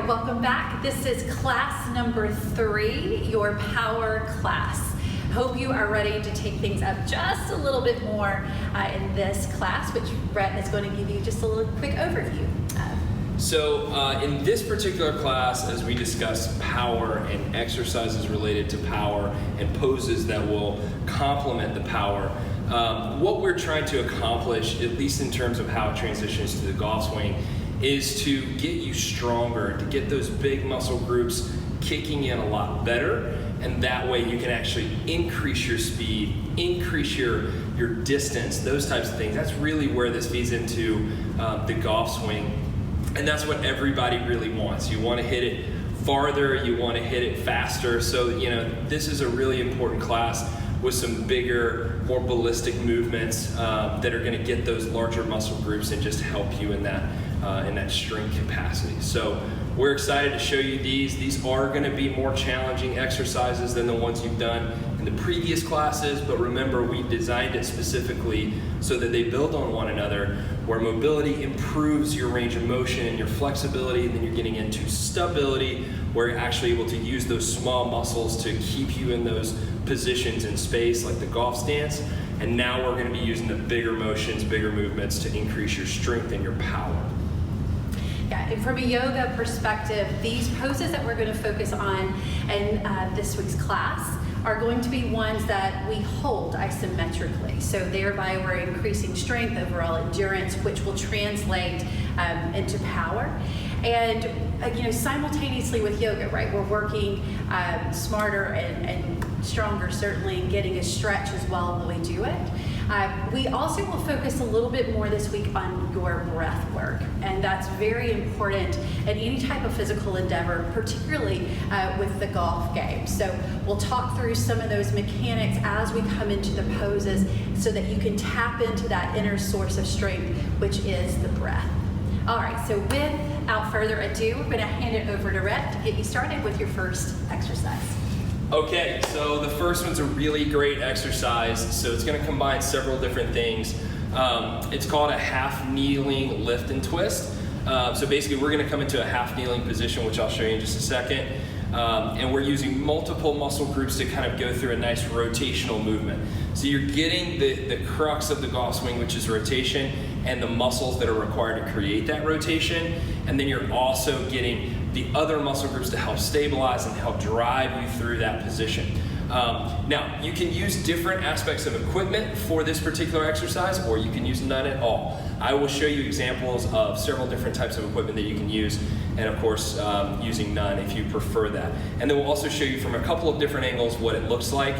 welcome back. This is class number 3, your power class. Hope you are ready to take things up just a little bit more in this class, which Brett is going to give you just a little quick overview of. So in this particular class, as we discuss power and exercises related to power and poses that will complement the power, what we're trying to accomplish, at least in terms of how it transitions to the golf swing, is to get you stronger, to get those big muscle groups kicking in a lot better, and that way you can actually increase your speed, increase your distance, those types of things. That's really where this feeds into the golf swing. And that's what everybody really wants. You want to hit it farther, you want to hit it faster. So, this is a really important class with some bigger, more ballistic movements that are going to get those larger muscle groups and just help you in that strength capacity. So we're excited to show you these. These are going to be more challenging exercises than the ones you've done in the previous classes, but remember, we designed it specifically so that they build on one another, where mobility improves your range of motion and your flexibility, and then you're getting into stability, where you're actually able to use those small muscles to keep you in those positions in space, like the golf stance. And now we're going to be using the bigger motions, bigger movements to increase your strength and your power. Yeah, and from a yoga perspective, these poses that we're going to focus on in this week's class are going to be ones that we hold isometrically. So thereby we're increasing strength, overall endurance, which will translate into power. And simultaneously with yoga, right, we're working smarter and stronger, certainly, and getting a stretch as well while we do it. We also will focus a little bit more this week on your breath work, and that's very important in any type of physical endeavor, particularly with the golf game. So we'll talk through some of those mechanics as we come into the poses so that you can tap into that inner source of strength, which is the breath. All right, so without further ado, we're going to hand it over to Rhett to get you started with your first exercise. Okay, so the first one's a really great exercise. So it's going to combine several different things. It's called a half kneeling lift and twist. So basically we're going to come into a half kneeling position, which I'll show you in just a second. And we're using multiple muscle groups to kind of go through a nice rotational movement. So you're getting the crux of the golf swing, which is rotation, and the muscles that are required to create that rotation. And then you're also getting the other muscle groups to help stabilize and help drive you through that position. Now, you can use different aspects of equipment for this particular exercise, or you can use none at all. I will show you examples of several different types of equipment that you can use, and of course, using none if you prefer that. And then we'll also show you from a couple of different angles what it looks like,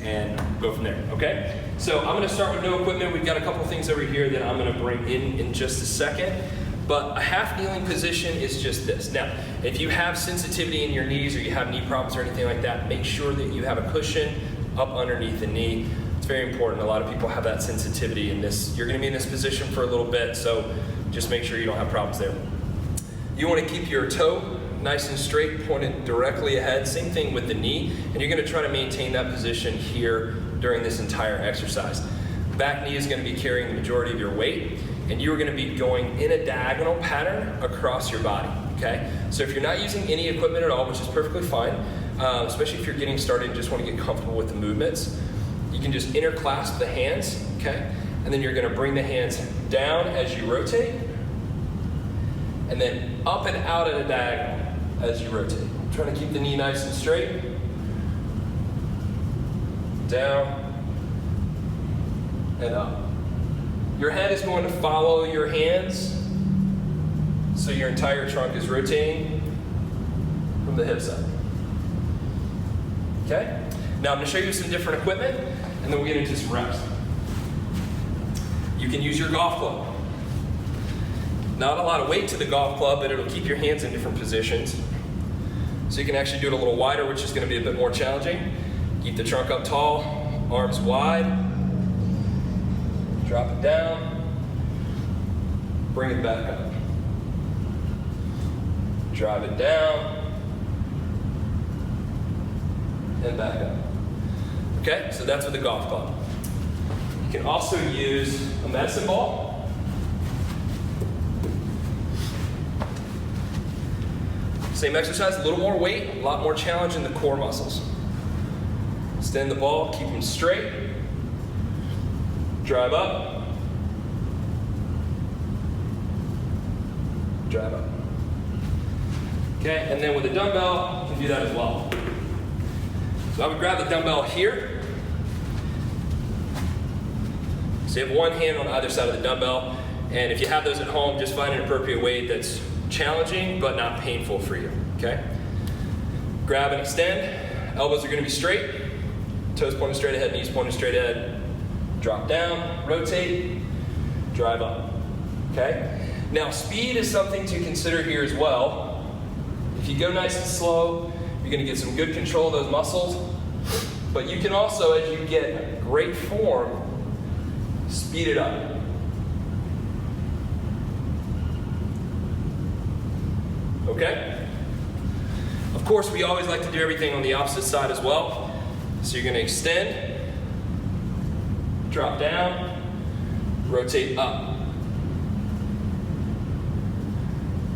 and go from there, okay? So I'm gonna start with no equipment. We've got a couple things over here that I'm gonna bring in just a second. But a half kneeling position is just this. Now, if you have sensitivity in your knees or you have knee problems or anything like that, make sure that you have a cushion up underneath the knee. It's very important. A lot of people have that sensitivity in this. You're gonna be in this position for a little bit, so just make sure you don't have problems there. You wanna keep your toe nice and straight, pointed directly ahead. Same thing with the knee, and you're gonna try to maintain that position here during this entire exercise. Back knee is gonna be carrying the majority of your weight, and you're gonna be going in a diagonal pattern across your body, okay? So if you're not using any equipment at all, which is perfectly fine, especially if you're getting started and just wanna get comfortable with the movements, you can just interclasp the hands, okay? And then you're gonna bring the hands down as you rotate, and then up and out at a diagonal as you rotate. Trying to keep the knee nice and straight. Down and up. Your head is going to follow your hands, so your entire trunk is rotating from the hip side. Okay? Now I'm going to show you some different equipment, and then we'll get into some reps. You can use your golf club. Not a lot of weight to the golf club, but it'll keep your hands in different positions. So you can actually do it a little wider, which is going to be a bit more challenging. Keep the trunk up tall, arms wide. Drop it down. Bring it back up. Drive it down. And back up. Okay, so that's with the golf club. You can also use a medicine ball. Same exercise, a little more weight, a lot more challenge in the core muscles. Extend the ball, keep them straight. Drive up. Drive up. Okay, and then with a dumbbell, you can do that as well. So I would grab the dumbbell here. So you have one hand on either side of the dumbbell, and if you have those at home, just find an appropriate weight that's challenging but not painful for you, okay? Grab and extend. Elbows are going to be straight. Toes pointing straight ahead, knees pointing straight ahead. Drop down, rotate, drive up, okay? Now speed is something to consider here as well. If you go nice and slow, you're going to get some good control of those muscles, but you can also, as you get great form, speed it up. Okay? Of course, we always like to do everything on the opposite side as well. So you're going to extend, drop down, rotate up.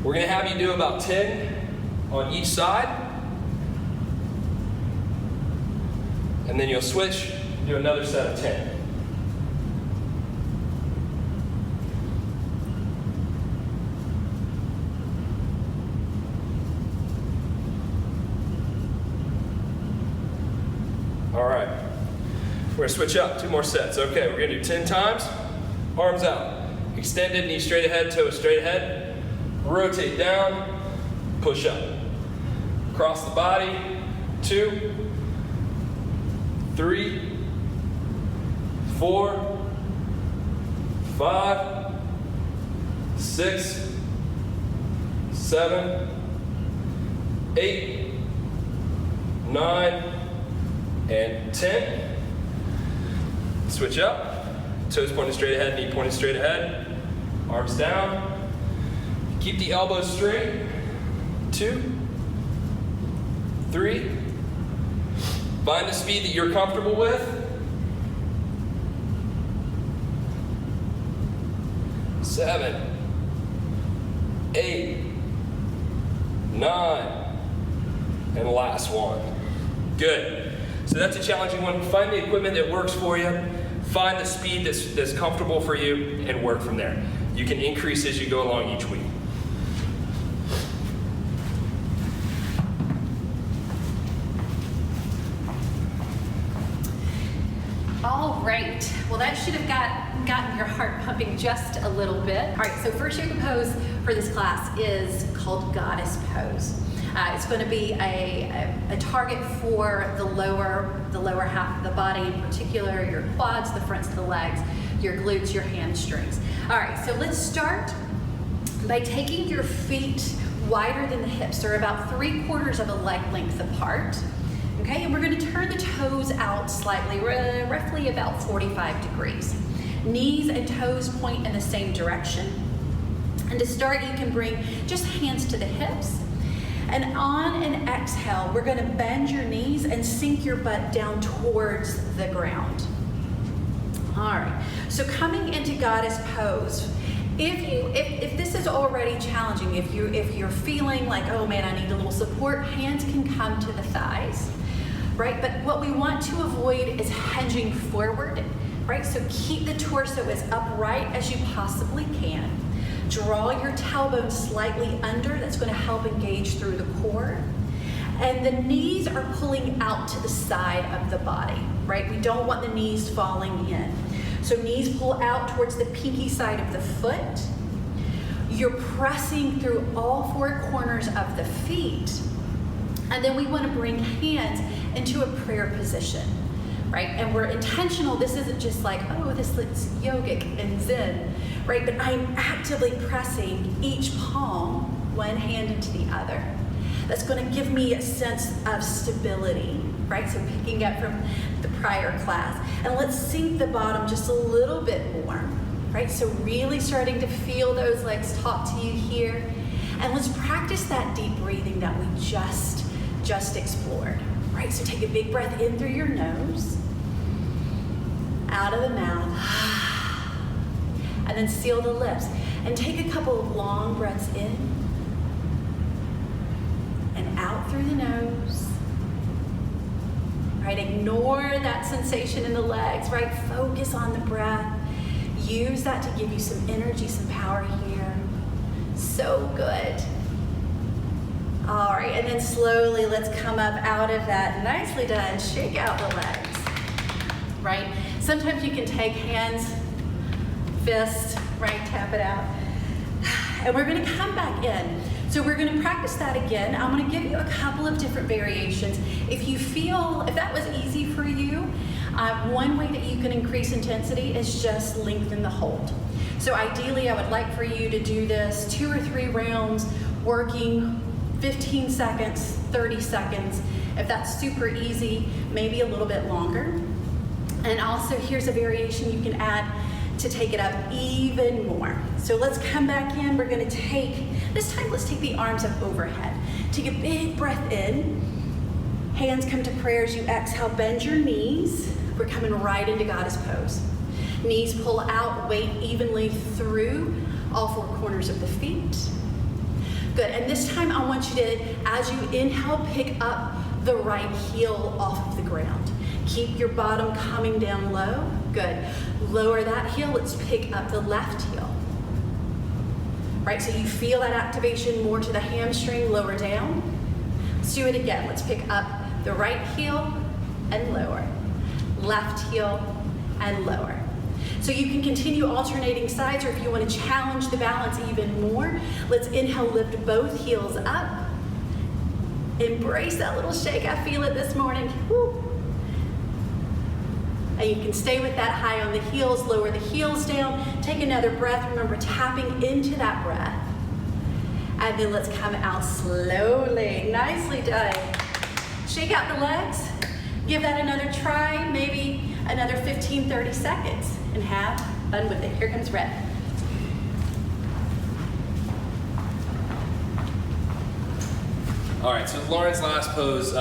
We're going to have you do about 10 on each side. And then you'll switch, do another set of 10. All right, we're gonna switch up, 2 more sets. Okay, we're gonna do 10 times, arms out. Extended, knee straight ahead, toes straight ahead. Rotate down, push up. Across the body, 2, 3, 4, 5, 6, 7, 8, 9, and 10. Switch up. Toes pointing straight ahead, knee pointing straight ahead. Arms down. Keep the elbows straight. 2, 3. Find the speed that you're comfortable with. 7, 8, 9, and last one. Good. So that's a challenging one. Find the equipment that works for you. Find the speed that's comfortable for you and work from there. You can increase as you go along each week. All right, well that should have gotten your heart pumping just a little bit. All right, so first yoga pose for this class is called Goddess Pose. It's going to be a target for the lower half of the body, in particular your quads, the fronts of the legs, your glutes, your hamstrings. All right, so let's start by taking your feet wider than the hips. They're about 3/4 of a leg length apart. Okay, and we're going to turn the toes out slightly, roughly about 45 degrees. Knees and toes point in the same direction. And to start, you can bring just hands to the hips. And on an exhale, we're going to bend your knees and sink your butt down towards the ground. All right, so coming into Goddess Pose, if this is already challenging, if you're feeling like, oh man, I need a little support, hands can come to the thighs, right? But what we want to avoid is hinging forward, right? So keep the torso as upright as you possibly can. Draw your tailbone slightly under. That's going to help engage through the core. And the knees are pulling out to the side of the body, right? We don't want the knees falling in. So knees pull out towards the pinky side of the foot. You're pressing through all 4 corners of the feet. And then we want to bring hands into a prayer position, right? And we're intentional. This isn't just like, oh, this looks yogic and zen, right? But I'm actively pressing each palm, one hand into the other. That's going to give me a sense of stability, right? So picking up from the prior class. And let's sink the bottom just a little bit more, right? So really starting to feel those legs talk to you here. And let's practice that deep breathing that we just explored, right? So take a big breath in through your nose, out of the mouth, and then seal the lips. And take a couple of long breaths in out through the nose. Right, ignore that sensation in the legs, right? Focus on the breath. Use that to give you some energy, some power here. So good. All right, and then slowly let's come up out of that. Nicely done. Shake out the legs, right? Sometimes you can take hands, fist, right? Tap it out. And we're gonna come back in. So we're gonna practice that again. I'm gonna give you a couple of different variations. If that was easy for you, one way that you can increase intensity is just lengthen the hold. So ideally, I would like for you to do this 2 or 3 rounds, working 15 seconds, 30 seconds. If that's super easy, maybe a little bit longer. And also, here's a variation you can add to take it up even more. So let's come back in. We're gonna this time let's take the arms up overhead. Take a big breath in. Hands come to prayer as you exhale, bend your knees. We're coming right into goddess pose. Knees pull out, weight evenly through all 4 corners of the feet. Good, and this time I want you to, as you inhale, pick up the right heel off of the ground. Keep your bottom coming down low. Good. Lower that heel. Let's pick up the left heel. Right, so you feel that activation more to the hamstring, lower down. Let's do it again. Let's pick up the right heel and lower. Left heel and lower. So you can continue alternating sides, or if you want to challenge the balance even more, let's inhale, lift both heels up. Embrace that little shake. I feel it this morning. Woo. And you can stay with that high on the heels, lower the heels down, take another breath. Remember, tapping into that breath. And then let's come out slowly. Nicely done. Shake out the legs. Give that another try, maybe another 15, 30 seconds, and have fun with it. Here comes red. All right, so Lauren's last pose,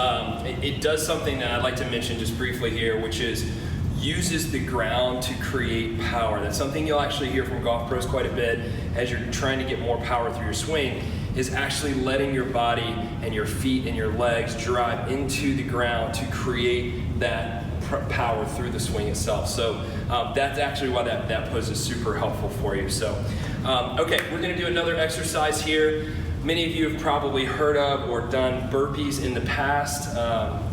it does something that I'd like to mention just briefly here, which is uses the ground to create power. That's something you'll actually hear from golf pros quite a bit as you're trying to get more power through your swing, is actually letting your body and your feet and your legs drive into the ground to create that power through the swing itself. So that's actually why that pose is super helpful for you. So, okay, we're gonna do another exercise here. Many of you have probably heard of or done burpees in the past.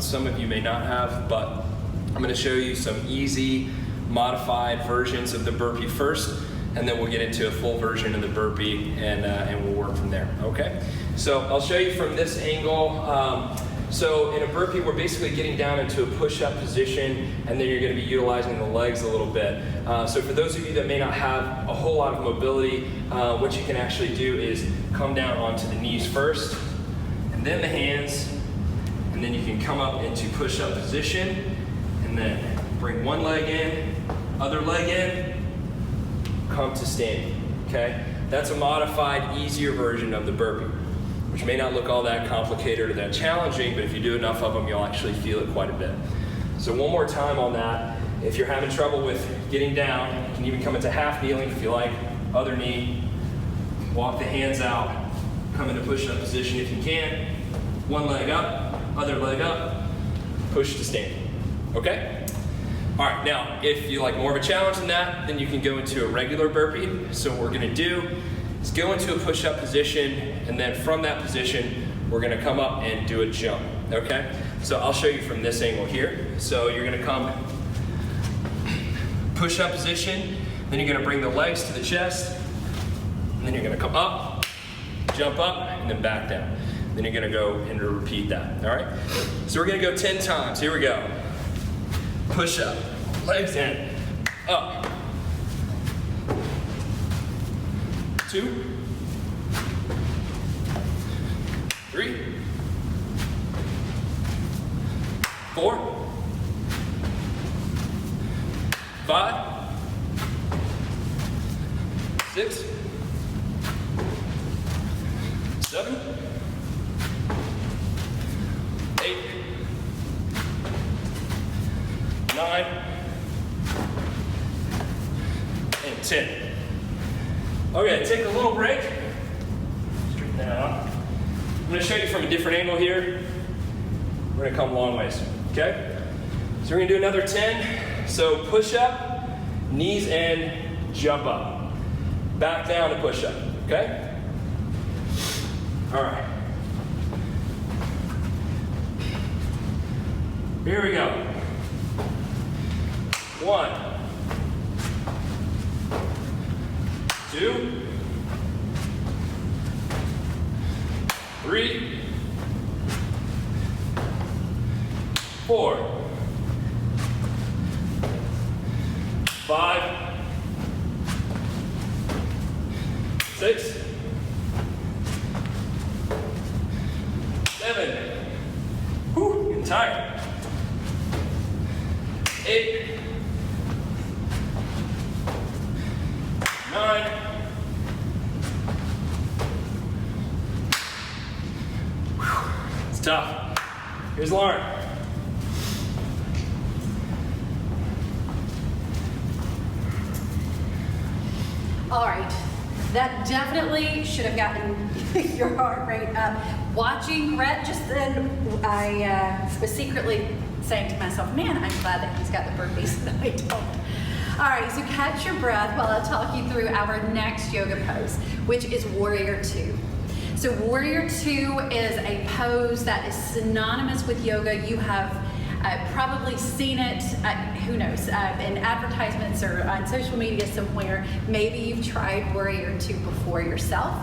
Some of you may not have, but I'm going to show you some easy, modified versions of the burpee first, and then we'll get into a full version of the burpee, and we'll work from there, okay? So I'll show you from this angle. So in a burpee, we're basically getting down into a push-up position, and then you're going to be utilizing the legs a little bit. So for those of you that may not have a whole lot of mobility, what you can actually do is come down onto the knees first, and then the hands, and then you can come up into push-up position, and then bring one leg in, other leg in, come to standing, okay? That's a modified, easier version of the burpee, which may not look all that complicated or that challenging, but if you do enough of them, you'll actually feel it quite a bit. So one more time on that. If you're having trouble with getting down, you can even come into half kneeling if you like, other knee, walk the hands out, come into push-up position if you can, one leg up, other leg up, push to standing, okay? All right, now, if you like more of a challenge than that, then you can go into a regular burpee. So what we're gonna do is go into a push-up position, and then from that position, we're gonna come up and do a jump, okay? So I'll show you from this angle here. So you're gonna come push-up position, then you're gonna bring the legs to the chest, and then you're gonna come up, jump up, and then back down. Then you're gonna go and repeat that, all right? So we're gonna go 10 times, here we go. Push up, legs in, up. 2, 3, 4, 5, 6, 7, 8, 9, and 10. Okay, take a little break. Straighten that out. going to show you from a different angle here. We're going to come long ways, okay? So we're going to do another 10. So push up, knees in, jump up. Back down to push up, okay? All right. Here we go. 1, 2, 3, 4, 5, 6, 7. Whew, getting tired. 8, 9, 10. It's tough. Here's Lauren. All right, that definitely should have gotten your heart rate up. Watching Rhett just then, I was secretly saying to myself, man, I'm glad that he's got the burpees and I don't. All right, so catch your breath while I talk you through our next yoga pose, which is Warrior Two. So Warrior Two is a pose that is synonymous with yoga. You have probably seen it, who knows, in advertisements or on social media somewhere. Maybe you've tried Warrior Two before yourself.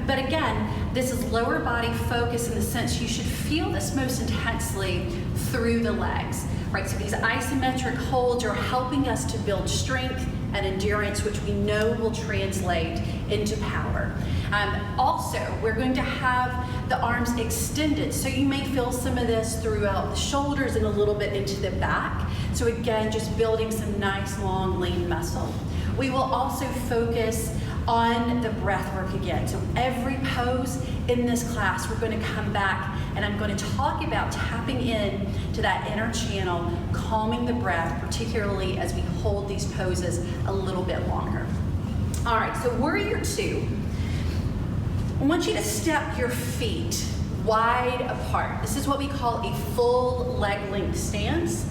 But again, this is lower body focus in the sense you should feel this most intensely through the legs, right? So these isometric holds are helping us to build strength and endurance, which we know will translate into power. Also, we're going to have the arms extended, so you may feel some of this throughout the shoulders and a little bit into the back. So again, just building some nice, long, lean muscle. We will also focus on the breath work again. So every pose in this class, we're going to come back and I'm going to talk about tapping in to that inner channel, calming the breath, particularly as we hold these poses a little bit longer. All right, so Warrior Two. I want you to step your feet wide apart. This is what we call a full leg length stance,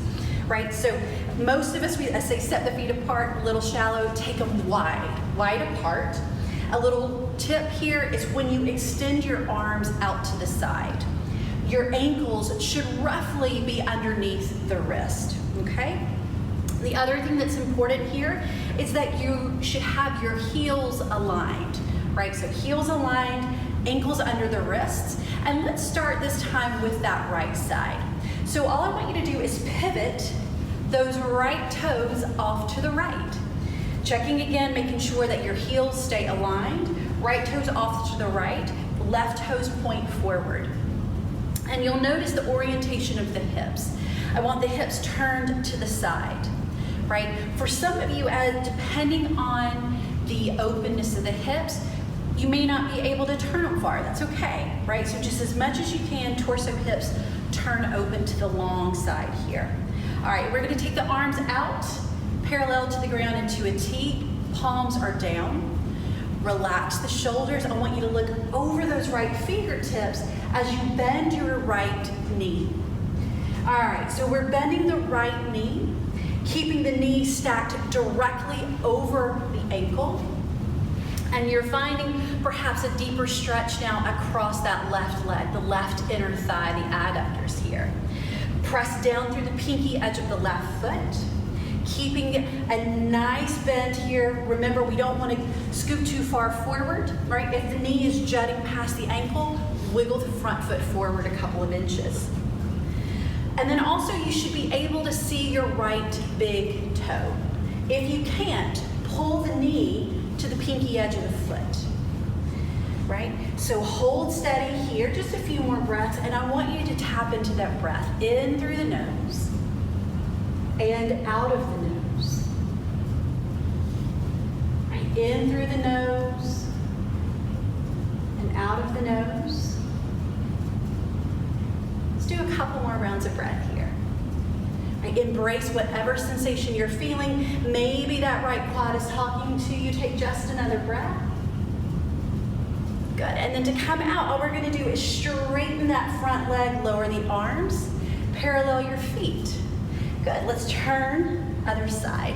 right? So most of us, I say step the feet apart, a little shallow, take them wide apart. A little tip here is when you extend your arms out to the side, your ankles should roughly be underneath the wrist, okay? The other thing that's important here is that you should have your heels aligned, right? So heels aligned, ankles under the wrists. And let's start this time with that right side. So all I want you to do is pivot those right toes off to the right. Checking again, making sure that your heels stay aligned, right toes off to the right, left toes point forward. And you'll notice the orientation of the hips. I want the hips turned to the side, right? For some of you, depending on the openness of the hips, you may not be able to turn them far. That's okay, right? So just as much as you can, torso, hips, turn open to the long side here. All right, we're gonna take the arms out, parallel to the ground into a T. Palms are down. Relax the shoulders. I want you to look over those right fingertips as you bend your right knee. All right, so we're bending the right knee, keeping the knee stacked directly over the ankle. And you're finding perhaps a deeper stretch now across that left leg, the left inner thigh, the adductors here. Press down through the pinky edge of the left foot, keeping a nice bend here. Remember, we don't want to scoot too far forward, right? If the knee is jutting past the ankle, wiggle the front foot forward a couple of inches. And then also you should be able to see your right big toe. If you can't, pull the knee to the pinky edge of the foot, right? So hold steady here, just a few more breaths, and I want you to tap into that breath, in through the nose, and out of the nose. Right, in through the nose, and out of the nose. Let's do a couple more rounds of breath here. Right, embrace whatever sensation you're feeling. Maybe that right quad is talking to you. Take just another breath. Good, and then to come out, all we're gonna do is straighten that front leg, lower the arms, parallel your feet. Good, let's turn, other side.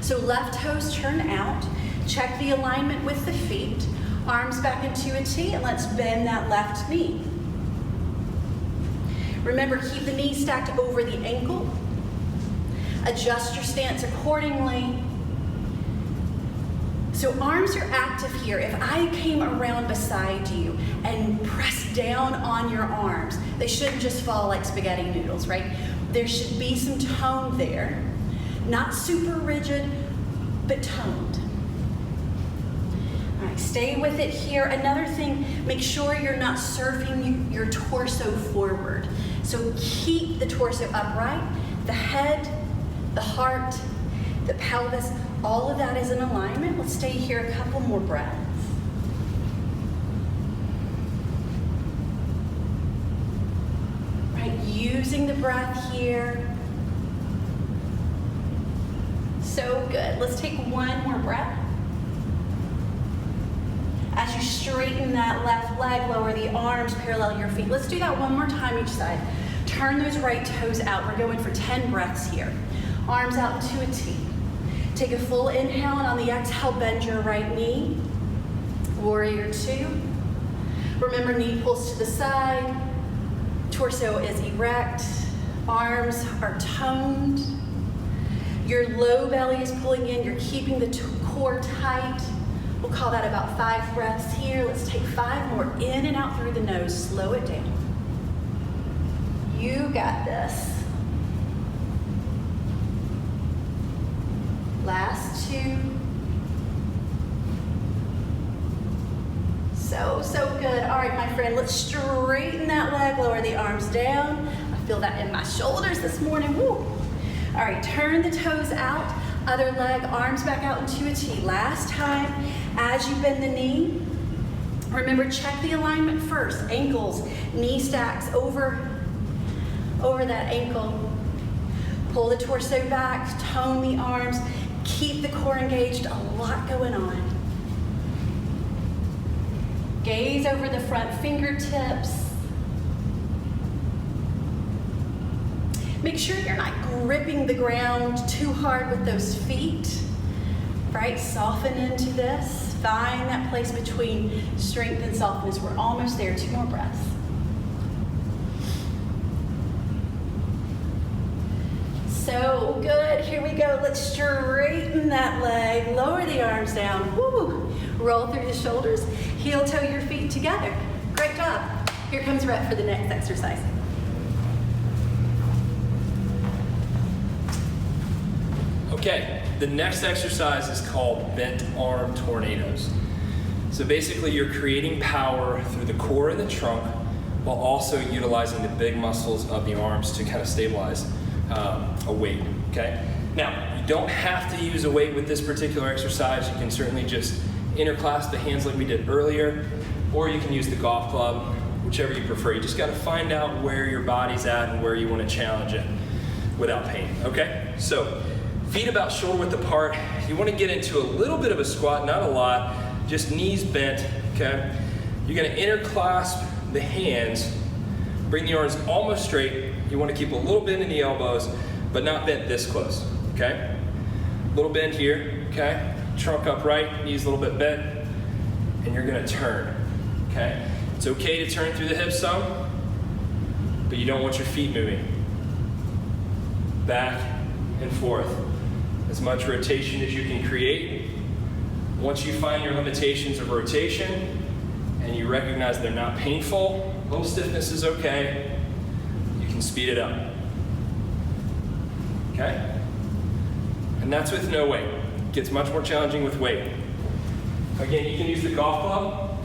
So left toes turn out, check the alignment with the feet, arms back into a T, and let's bend that left knee. Remember, keep the knee stacked over the ankle. Adjust your stance accordingly. So arms are active here. If I came around beside you and pressed down on your arms, they shouldn't just fall like spaghetti noodles, right? There should be some tone there. Not super rigid, but toned. All right, stay with it here. Another thing, make sure you're not surfing your torso forward. So keep the torso upright, the head, the heart, the pelvis, all of that is in alignment. Let's stay here a couple more breaths. Right, using the breath here. So good. Let's take one more breath. As you straighten that left leg, lower the arms, parallel your feet. Let's do that one more time each side. Turn those right toes out. We're going for 10 breaths here. Arms out to a T. Take a full inhale, and on the exhale, bend your right knee. Warrior two. Remember, knee pulls to the side. Torso is erect. Arms are toned. Your low belly is pulling in. You're keeping the core tight. We'll call that about 5 breaths here. Let's take 5 more in and out through the nose. Slow it down. You got this. Last 2. So good. All right, my friend, let's straighten that leg, lower the arms down. I feel that in my shoulders this morning. Woo. All right, turn the toes out. Other leg, arms back out into a T. Last time, as you bend the knee, remember, check the alignment first. Ankles, knee stacks over that ankle. Pull the torso back, tone the arms, keep the core engaged, a lot going on. Gaze over the front fingertips. Make sure you're not gripping the ground too hard with those feet, right? Soften into this. Find that place between strength and softness. We're almost there. 2 more breaths. So good. Here we go. Let's straighten that leg. Lower the arms down. Woo. Roll through the shoulders. Heel toe your feet together. Great job. Here comes Rhett for the next exercise. Okay, the next exercise is called bent arm tornadoes. So basically you're creating power through the core and the trunk while also utilizing the big muscles of the arms to kind of stabilize a weight, okay? Now, you don't have to use a weight with this particular exercise. You can certainly just interclasp the hands like we did earlier, or you can use the golf club, whichever you prefer. You just gotta find out where your body's at and where you wanna challenge it without pain, okay? So, feet about shoulder width apart. You want to get into a little bit of a squat, not a lot, just knees bent, okay? You're going to interclasp the hands, bring the arms almost straight. You want to keep a little bend in the elbows, but not bent this close, okay? Little bend here, okay? Trunk upright, knees a little bit bent, and you're going to turn, okay? It's okay to turn through the hips some, but you don't want your feet moving. Back and forth. As much rotation as you can create. Once you find your limitations of rotation and you recognize they're not painful, a little stiffness is okay, you can speed it up. Okay? And that's with no weight. It gets much more challenging with weight. Again, you can use the golf club.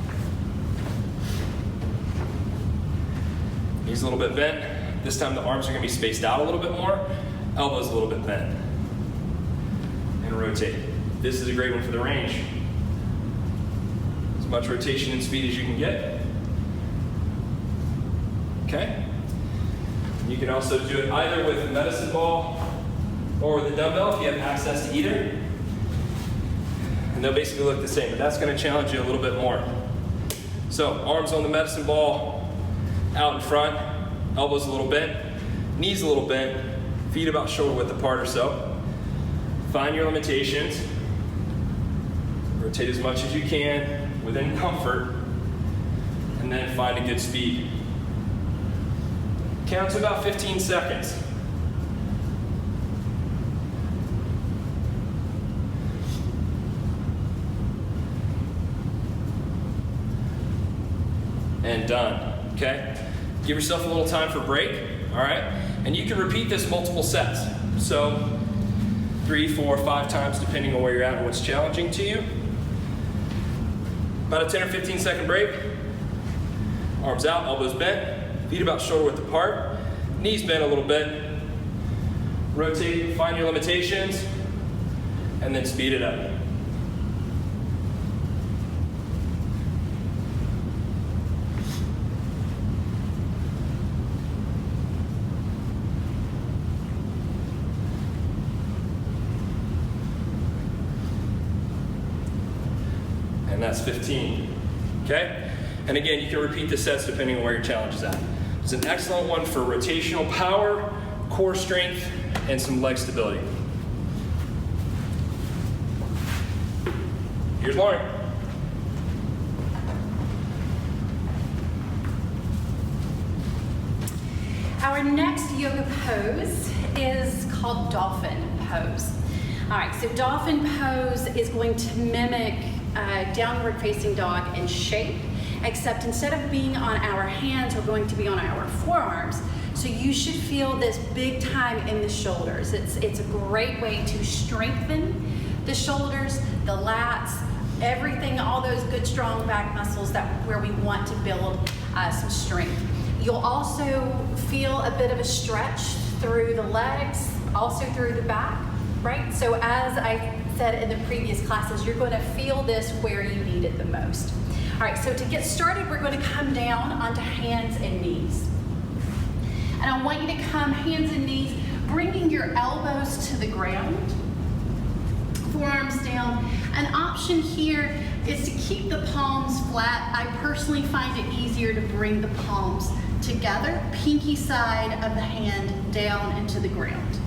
Knees a little bit bent. This time the arms are going to be spaced out a little bit more, elbows a little bit bent. And rotate. This is a great one for the range. As much rotation and speed as you can get. Okay? You can also do it either with a medicine ball or with a dumbbell if you have access to either. And they'll basically look the same, but that's going to challenge you a little bit more. So arms on the medicine ball, out in front, elbows a little bent, knees a little bent, feet about shoulder width apart or so. Find your limitations. Rotate as much as you can within comfort, and then find a good speed. Count to about 15 seconds. And done, okay? Give yourself a little time for break, all right? And you can repeat this multiple sets. So 3, 4, 5 times depending on where you're at and what's challenging to you. About a 10 or 15 second break. Arms out, elbows bent, feet about shoulder width apart, knees bent a little bit. Rotate, find your limitations, and then speed it up. And that's 15, okay? And again, you can repeat the sets depending on where your challenge is at. It's an excellent one for rotational power, core strength, and some leg stability. Here's Lauren. Our next yoga pose is called dolphin pose. All right, so dolphin pose is going to mimic downward facing dog in shape, except instead of being on our hands, we're going to be on our forearms. So you should feel this big time in the shoulders. It's a great way to strengthen the shoulders, the lats, everything, all those good strong back muscles where we want to build some strength. You'll also feel a bit of a stretch through the legs, also through the back, right? So as I said in the previous classes, you're going to feel this where you need it the most. All right, so to get started, we're going to come down onto hands and knees. And I want you to come hands and knees, bringing your elbows to the ground, forearms down. An option here is to keep the palms flat. I personally find it easier to bring the palms together, pinky side of the hand down into the ground.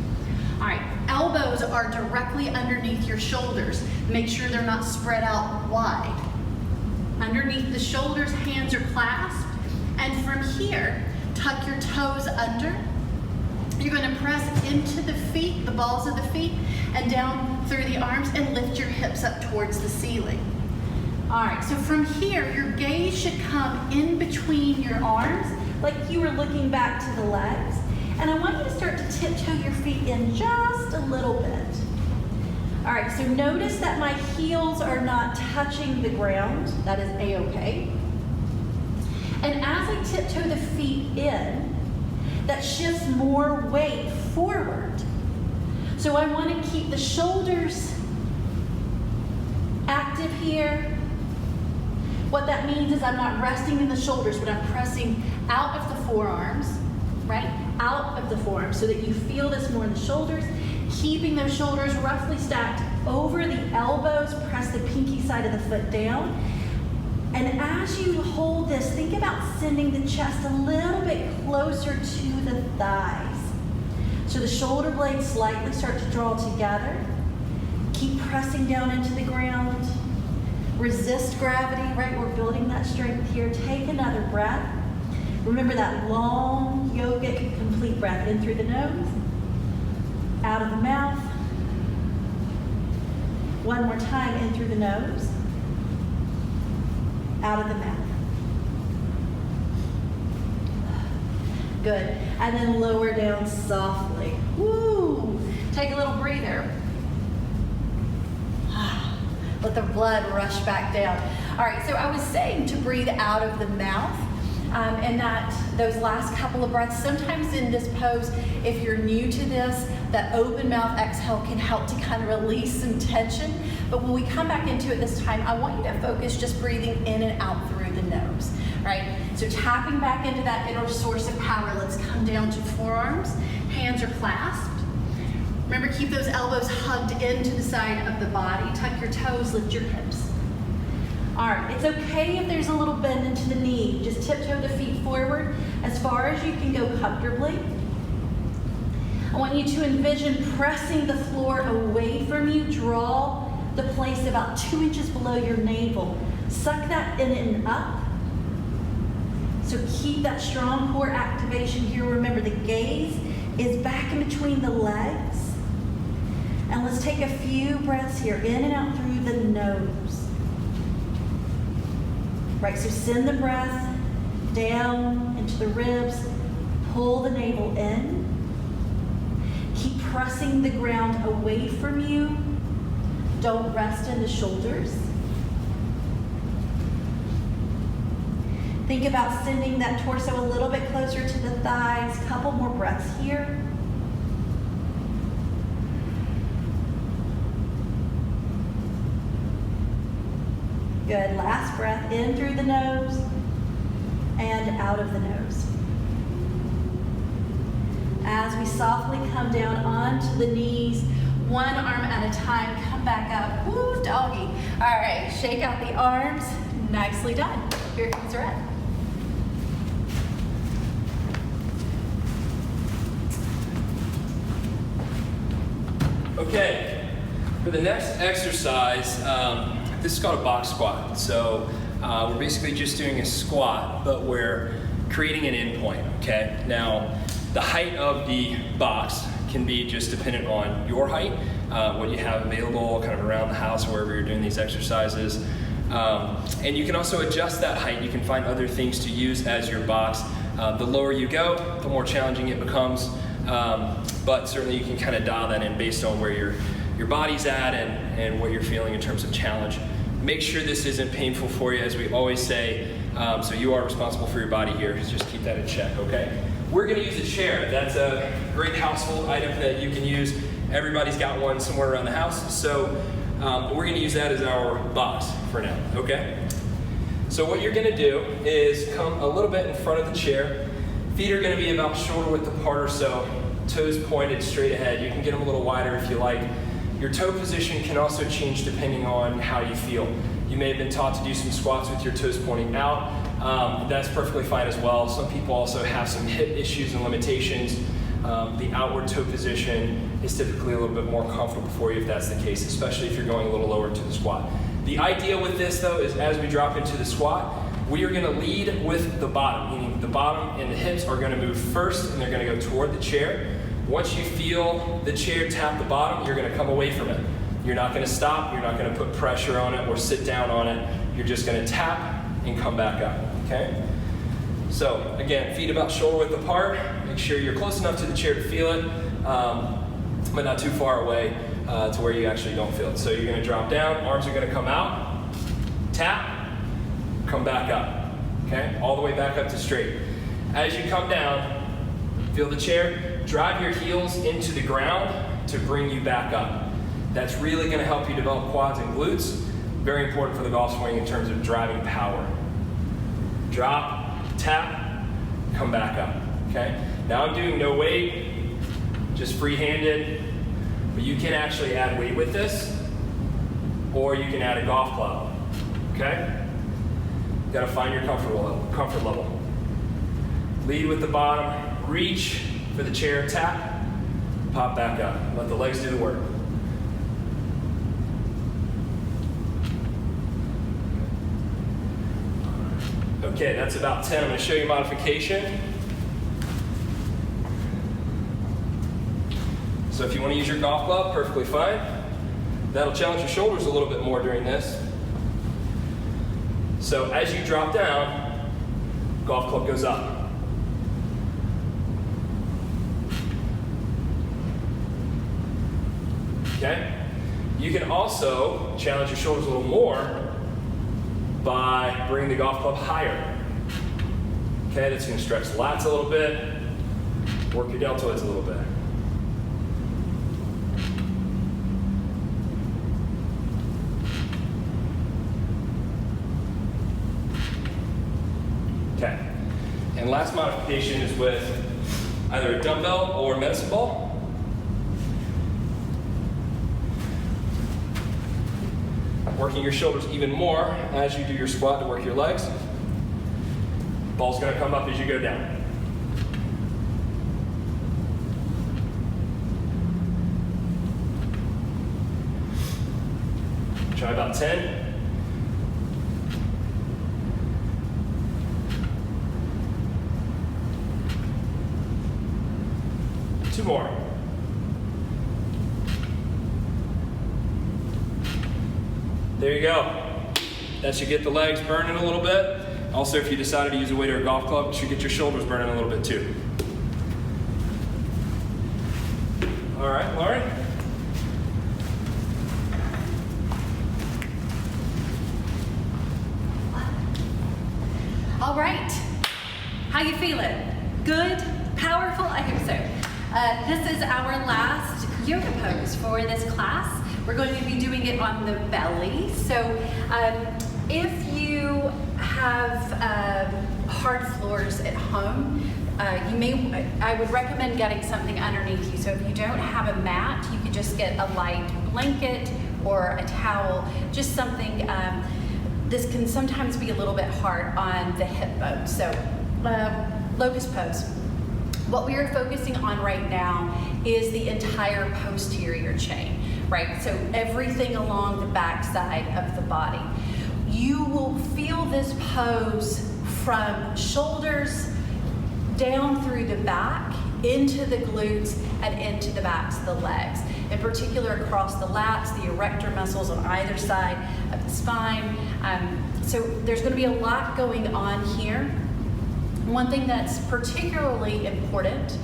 All right, elbows are directly underneath your shoulders. Make sure they're not spread out wide. Underneath the shoulders, hands are clasped. And from here, tuck your toes under. You're going to press into the feet, the balls of the feet, and down through the arms, and lift your hips up towards the ceiling. All right, so from here, your gaze should come in between your arms, like you were looking back to the legs. And I want you to start to tiptoe your feet in just a little bit. All right, so notice that my heels are not touching the ground. That is A-okay. And as I tiptoe the feet in, that shifts more weight forward. So I want to keep the shoulders active here. What that means is I'm not resting in the shoulders, but I'm pressing out of the forearms, right? Out of the forearms so that you feel this more in the shoulders. Keeping those shoulders roughly stacked over the elbows, press the pinky side of the foot down. And as you hold this, think about sending the chest a little bit closer to the thighs. So the shoulder blades slightly start to draw together. Keep pressing down into the ground. Resist gravity, right? We're building that strength here. Take another breath. Remember that long yogic complete breath in through the nose, out of the mouth. One more time, in through the nose, out of the mouth. Good. And then lower down softly. Woo! Take a little breather. Let the blood rush back down. All right, so I was saying to breathe out of the mouth, and that those last couple of breaths, sometimes in this pose, if you're new to this, that open mouth exhale can help to kind of release some tension. But when we come back into it this time, I want you to focus just breathing in and out through the nose, right? So tapping back into that inner source of power, let's come down to forearms. Hands are clasped. Remember, keep those elbows hugged into the side of the body. Tuck your toes, lift your hips. All right, it's okay if there's a little bend into the knee. Just tiptoe the feet forward as far as you can go comfortably. I want you to envision pressing the floor away from you. Draw the place about 2 inches below your navel. Suck that in and up. So keep that strong core activation here. Remember, the gaze is back in between the legs. And let's take a few breaths here, in and out through the nose. Right, so send the breath down into the ribs. Pull the navel in. Keep pressing the ground away from you. Don't rest in the shoulders. Think about sending that torso a little bit closer to the thighs. Couple more breaths here. Good. Last breath in through the nose and out of the nose. As we softly come down onto the knees, one arm at a time, come back up. Woo, doggy. All right, shake out the arms. Nicely done. Here comes the red. Okay, for the next exercise, this is called a box squat. So we're basically just doing a squat, but we're creating an endpoint, okay? Now, the height of the box can be just dependent on your height, what you have available kind of around the house, wherever you're doing these exercises. And you can also adjust that height. You can find other things to use as your box. The lower you go, the more challenging it becomes. But certainly you can kind of dial that in based on where your body's at and what you're feeling in terms of challenge. Make sure this isn't painful for you, as we always say. So you are responsible for your body here. Just keep that in check, okay? We're going to use a chair. That's a great household item that you can use. Everybody's got one somewhere around the house. So we're going to use that as our box for now, okay? So what you're going to do is come a little bit in front of the chair. Feet are going to be about shoulder width apart or so. Toes pointed straight ahead. You can get them a little wider if you like. Your toe position can also change depending on how you feel. You may have been taught to do some squats with your toes pointing out. That's perfectly fine as well. Some people also have some hip issues and limitations. The outward toe position is typically a little bit more comfortable for you if that's the case, especially if you're going a little lower to the squat. The idea with this though is as we drop into the squat, we are going to lead with the bottom, meaning the bottom and the hips are going to move first and they're going to go toward the chair. Once you feel the chair tap the bottom, you're going to come away from it. You're not going to stop, you're not going to put pressure on it or sit down on it. You're just going to tap and come back up, okay? So again, feet about shoulder width apart. Make sure you're close enough to the chair to feel it, but not too far away to where you actually don't feel it. So you're going to drop down, arms are going to come out, tap, come back up, okay? All the way back up to straight. As you come down, feel the chair, drive your heels into the ground to bring you back up. That's really going to help you develop quads and glutes. Very important for the golf swing in terms of driving power. Drop, tap, come back up, okay? Now I'm doing no weight, just free-handed, but you can actually add weight with this, or you can add a golf club, okay? You gotta find your comfort level. Lead with the bottom, reach for the chair, tap, pop back up. Let the legs do the work. Okay, that's about 10. I'm going to show you a modification. So if you want to use your golf club, perfectly fine. That'll challenge your shoulders a little bit more during this. So as you drop down, golf club goes up. Okay? You can also challenge your shoulders a little more by bringing the golf club higher. Okay, that's going to stretch the lats a little bit, work your deltoids a little bit. Okay, and last modification is with either a dumbbell or medicine ball. working your shoulders even more as you do your squat to work your legs. Ball's gonna come up as you go down. Try about 10. Two more. There you go. That should get the legs burning a little bit. Also, if you decided to use a weight or a golf club, it should get your shoulders burning a little bit too. All right, Lauren. All right, how you feeling? Good? Powerful? I hope so. This is our last yoga pose for this class. We're going to be doing it on the belly. So if you have hard floors at home, I would recommend getting something underneath you. So if you don't have a mat, you could just get a light blanket or a towel, just something. This can sometimes be a little bit hard on the hip bone. So locust pose. What we are focusing on right now is the entire posterior chain, right? So everything along the back side of the body. You will feel this pose from shoulders down through the back, into the glutes, and into the backs of the legs. In particular, across the lats, the erector muscles on either side of the spine. So there's going to be a lot going on here. One thing that's particularly important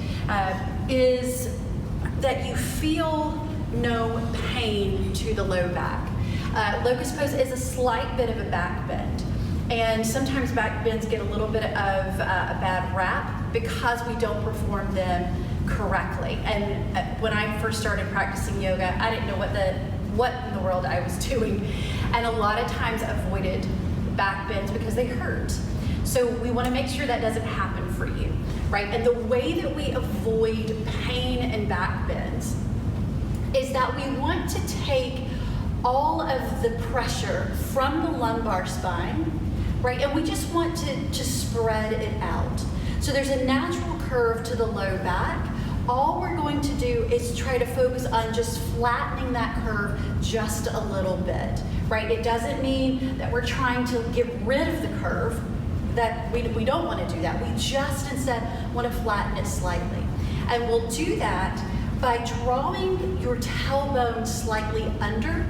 is that you feel no pain to the low back. Locust pose is a slight bit of a back bend. And sometimes back bends get a little bit of a bad rap because we don't perform them correctly. And when I first started practicing yoga, I didn't know what in the world I was doing. And a lot of times avoided back bends because they hurt. So we want to make sure that doesn't happen for you, right? And the way that we avoid pain and back bends is that we want to take all of the pressure from the lumbar spine, right? And we just want to spread it out. So there's a natural curve to the low back. All we're going to do is try to focus on just flattening that curve just a little bit, right? It doesn't mean that we're trying to get rid of the curve, that we don't want to do that. We just instead want to flatten it slightly. And we'll do that by drawing your tailbone slightly under.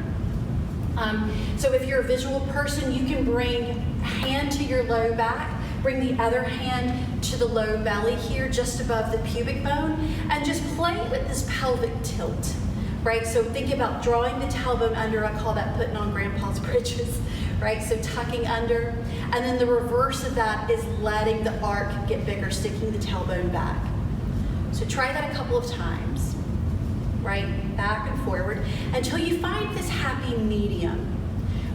So if you're a visual person, you can bring hand to your low back, bring the other hand to the low belly here, just above the pubic bone, and just play with this pelvic tilt, right? So think about drawing the tailbone under. I call that putting on grandpa's britches, right? So tucking under, and then the reverse of that is letting the arc get bigger, sticking the tailbone back. So try that a couple of times, right? Back and forward, until you find this happy medium,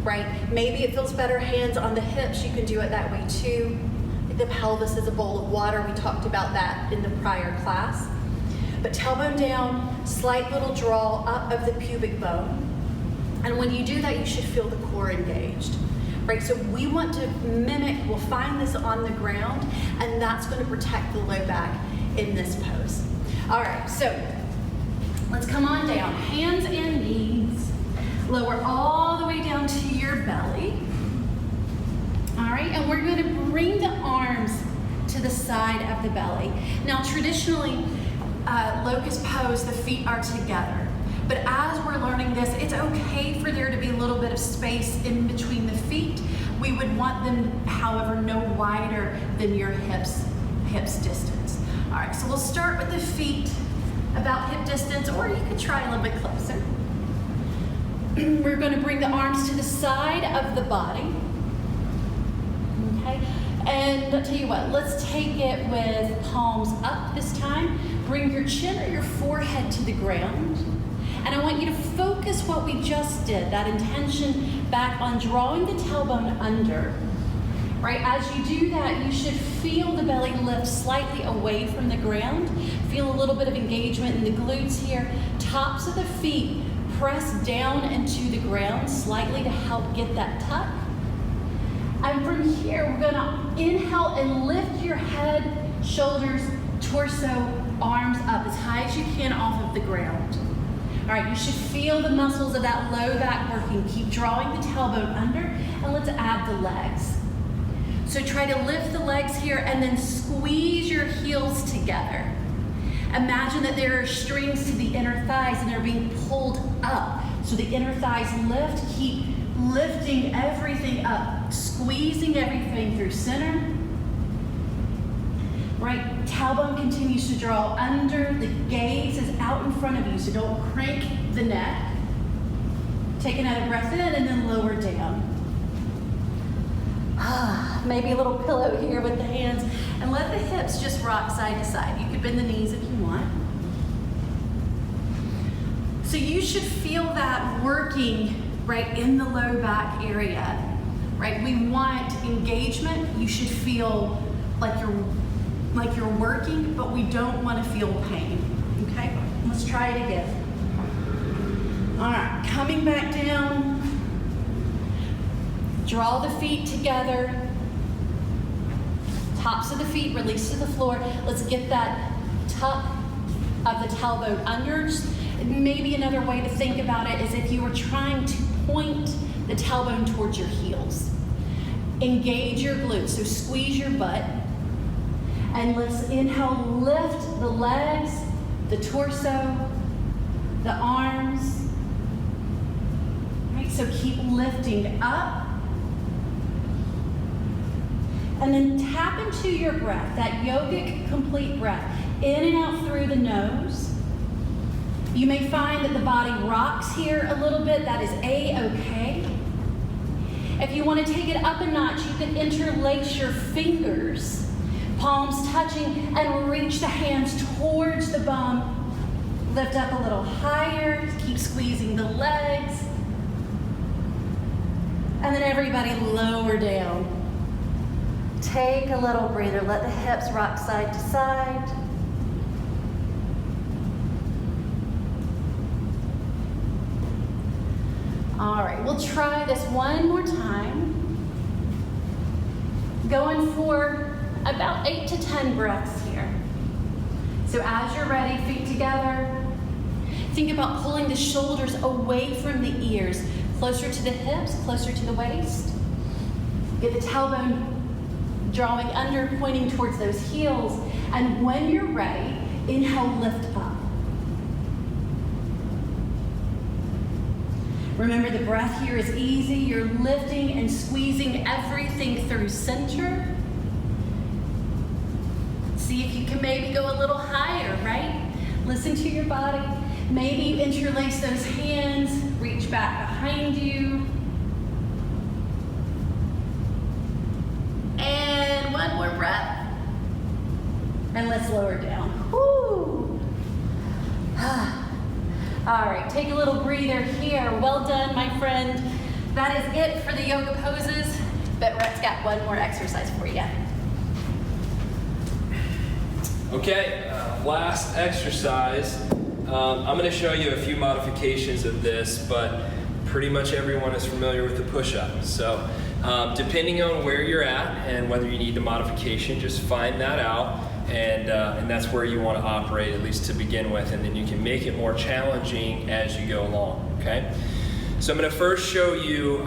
right? Maybe it feels better hands on the hips. You can do it that way too. The pelvis is a bowl of water. We talked about that in the prior class. But tailbone down, slight little draw up of the pubic bone. And when you do that, you should feel the core engaged, right? So we want to mimic, we'll find this on the ground, and that's going to protect the low back in this pose. All right, so let's come on down. Hands and knees. Lower all the way down to your belly. All right, and we're going to bring the arms to the side of the belly. Now, traditionally, locust pose, the feet are together. But as we're learning this, it's okay for there to be a little bit of space in between the feet. We would want them, however, no wider than your hips distance. All right, so we'll start with the feet about hip distance, or you could try a little bit closer. We're going to bring the arms to the side of the body. Okay, and I'll tell you what, let's take it with palms up this time. Bring your chin or your forehead to the ground. And I want you to focus what we just did, that intention back on drawing the tailbone under. Right, as you do that, you should feel the belly lift slightly away from the ground. Feel a little bit of engagement in the glutes here. Tops of the feet press down into the ground slightly to help get that tuck. And from here, we're gonna inhale and lift your head, shoulders, torso, arms up as high as you can off of the ground. All right, you should feel the muscles of that low back working. Keep drawing the tailbone under, and let's add the legs. So try to lift the legs here and then squeeze your heels together. Imagine that there are strings to the inner thighs and they're being pulled up. So the inner thighs lift, keep lifting everything up, squeezing everything through center. Right, tailbone continues to draw under, the gaze is out in front of you, so don't crank the neck. Take another breath in and then lower down. Maybe a little pillow here with the hands, and let the hips just rock side to side. You could bend the knees if you want. So you should feel that working right in the low back area, right? We want engagement. You should feel like you're working, but we don't want to feel pain, okay? Let's try it again. All right, coming back down. Draw the feet together. Tops of the feet release to the floor. Let's get that tuck of the tailbone under. Maybe another way to think about it is if you were trying to point the tailbone towards your heels. Engage your glutes, so squeeze your butt. And let's inhale, lift the legs, the torso, the arms. Right, so keep lifting up. And then tap into your breath, that yogic complete breath, in and out through the nose. You may find that the body rocks here a little bit. That is A-okay. If you want to take it up a notch, you can interlace your fingers, palms touching, and reach the hands towards the bum. Lift up a little higher, keep squeezing the legs. And then everybody lower down. Take a little breather, let the hips rock side to side. All right, we'll try this one more time. Going for about 8 to 10 breaths here. So as you're ready, feet together. Think about pulling the shoulders away from the ears, closer to the hips, closer to the waist. Get the tailbone drawing under, pointing towards those heels. And when you're ready, inhale, lift up. Remember, the breath here is easy. You're lifting and squeezing everything through center. See if you can maybe go a little higher, right? Listen to your body. Maybe interlace those hands, reach back behind you. And one more breath. And let's lower down. Woo. All right, take a little breather here. Well done, my friend. That is it for the yoga poses, but Rhett's got one more exercise for you. Okay, last exercise. I'm going to show you a few modifications of this, but pretty much everyone is familiar with the push-up. So depending on where you're at and whether you need the modification, just find that out, and that's where you want to operate, at least to begin with, and then you can make it more challenging as you go along, okay? So I'm going to first show you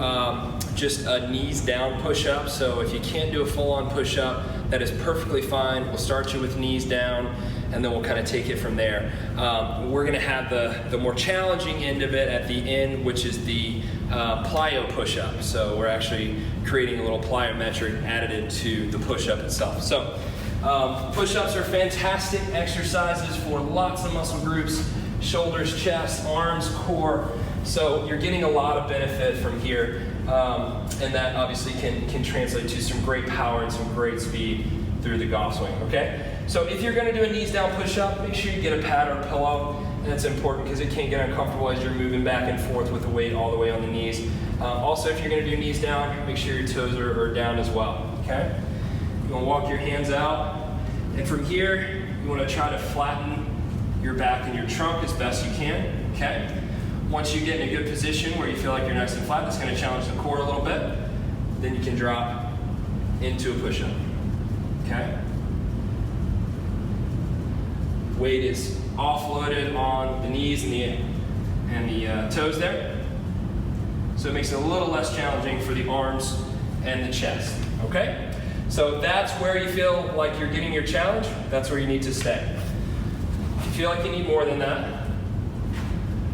just a knees down push-up. So if you can't do a full-on push-up, that is perfectly fine. We'll start you with knees down, and then we'll kind of take it from there. We're going to have the more challenging end of it at the end, which is the plyo push-up. So we're actually creating a little plyometric added to the push-up itself. So push-ups are fantastic exercises for lots of muscle groups: shoulders, chest, arms, core. So you're getting a lot of benefit from here, and that obviously can translate to some great power and some great speed through the golf swing, okay? So if you're gonna do a knees down push-up, make sure you get a pad or a pillow, and that's important because it can get uncomfortable as you're moving back and forth with the weight all the way on the knees. Also, if you're gonna do knees down, make sure your toes are down as well, okay? You wanna walk your hands out, and from here, you wanna try to flatten your back and your trunk as best you can, okay? Once you get in a good position where you feel like you're nice and flat, that's going to challenge the core a little bit. Then you can drop into a push-up. Okay? Weight is offloaded on the knees and the toes there. So it makes it a little less challenging for the arms and the chest. Okay? So that's where you feel like you're getting your challenge. That's where you need to stay. If you feel like you need more than that,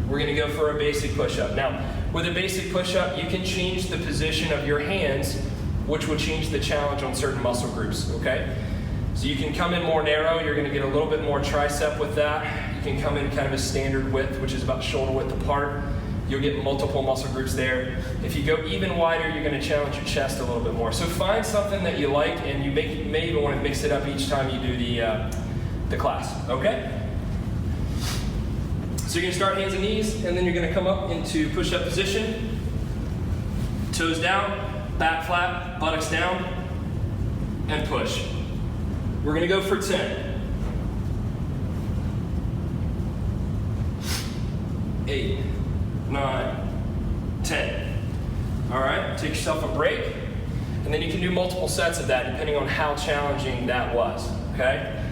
we're going to go for a basic push-up. Now, with a basic push-up, you can change the position of your hands, which will change the challenge on certain muscle groups, okay? So you can come in more narrow. You're going to get a little bit more tricep with that. You can come in kind of a standard width, which is about shoulder width apart. You'll get multiple muscle groups there. If you go even wider, you're going to challenge your chest a little bit more. So find something that you like, and you may even want to mix it up each time you do the class, okay? So you're going to start hands and knees, and then you're going to come up into push-up position. Toes down, back flat, buttocks down, and push. We're going to go for 10. 8, 9, 10. All right, take yourself a break, and then you can do multiple sets of that depending on how challenging that was, okay?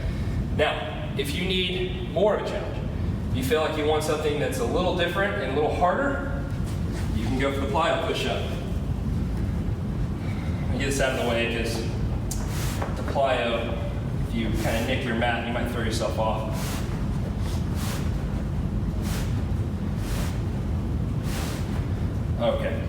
Now, if you need more of a challenge, you feel like you want something that's a little different and a little harder, you can go for the plyo push-up. Let me get this out of the way because the plyo, if you kind of nick your mat, you might throw yourself off. Okay.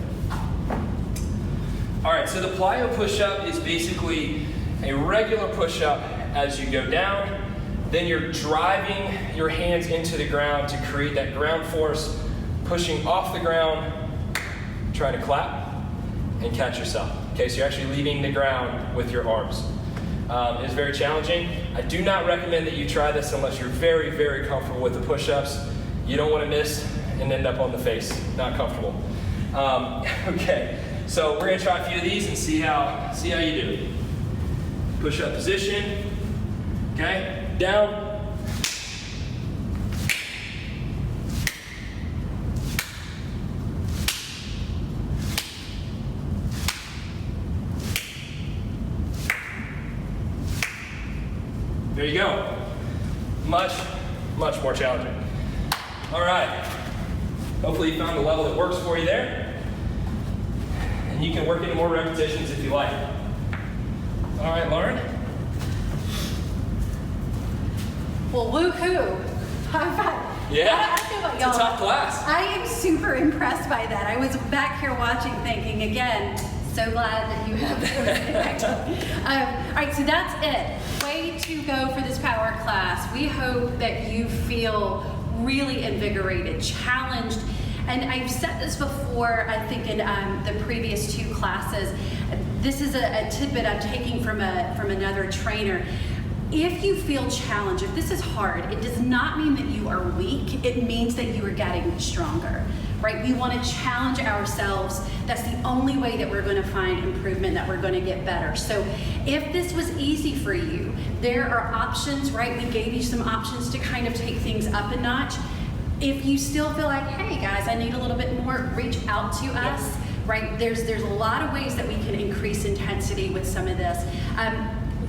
All right, so the plyo push-up is basically a regular push-up as you go down. Then you're driving your hands into the ground to create that ground force, pushing off the ground, trying to clap and catch yourself. Okay, so you're actually leaving the ground with your arms. It's very challenging. I do not recommend that you try this unless you're very, very comfortable with the push-ups. You don't want to miss and end up on the face, not comfortable. Okay, so we're going to try a few of these and see how you do. Push-up position, okay? Down. There you go. Much more challenging. All right. Hopefully you found a level that works for you there. And you can work into more repetitions if you like. All right, Lauren. Well, woohoo! High five. Yeah, I don't know about y'all. it's a tough class. I am super impressed by that. I was back here watching, thinking again. So glad that you have this. All right, so that's it. Way to go for this power class. We hope that you feel really invigorated, challenged. And I've said this before, I think in the previous 2 classes. This is a tidbit I'm taking from another trainer. If you feel challenged, if this is hard, it does not mean that you are weak. It means that you are getting stronger, right? We want to challenge ourselves. That's the only way that we're going to find improvement, that we're going to get better. So if this was easy for you, there are options, right? We gave you some options to kind of take things up a notch. If you still feel like, hey guys, I need a little bit more, reach out to us, right? There's a lot of ways that we can increase intensity with some of this.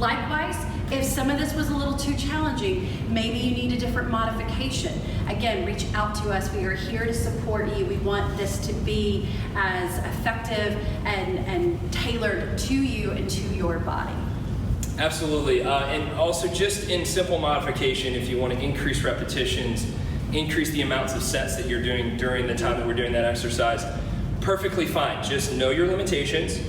Likewise, if some of this was a little too challenging, maybe you need a different modification. Again, reach out to us. We are here to support you. We want this to be as effective and tailored to you and to your body. Absolutely, and also just in simple modification, if you want to increase repetitions, increase the amounts of sets that you're doing during the time that we're doing that exercise, perfectly fine. Just know your limitations,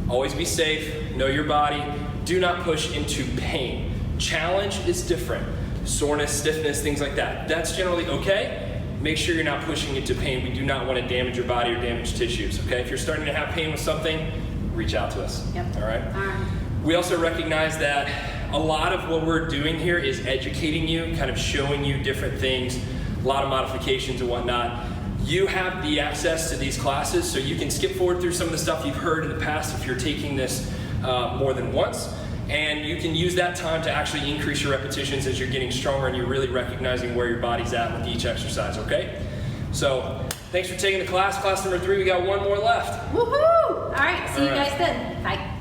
always be safe, know your body, do not push into pain. Challenge is different. Soreness, stiffness, things like that. That's generally okay. Make sure you're not pushing into pain. We do not want to damage your body or damage tissues, okay? If you're starting to have pain with something, reach out to us, Yep. all right? All right. We also recognize that a lot of what we're doing here is educating you, kind of showing you different things, a lot of modifications and whatnot. You have the access to these classes, so you can skip forward through some of the stuff you've heard in the past if you're taking this more than once, and you can use that time to actually increase your repetitions as you're getting stronger and you're really recognizing where your body's at with each exercise, okay? So thanks for taking the class. Class number 3, we got one more left. Woohoo! All right, see you All right. guys then. Bye.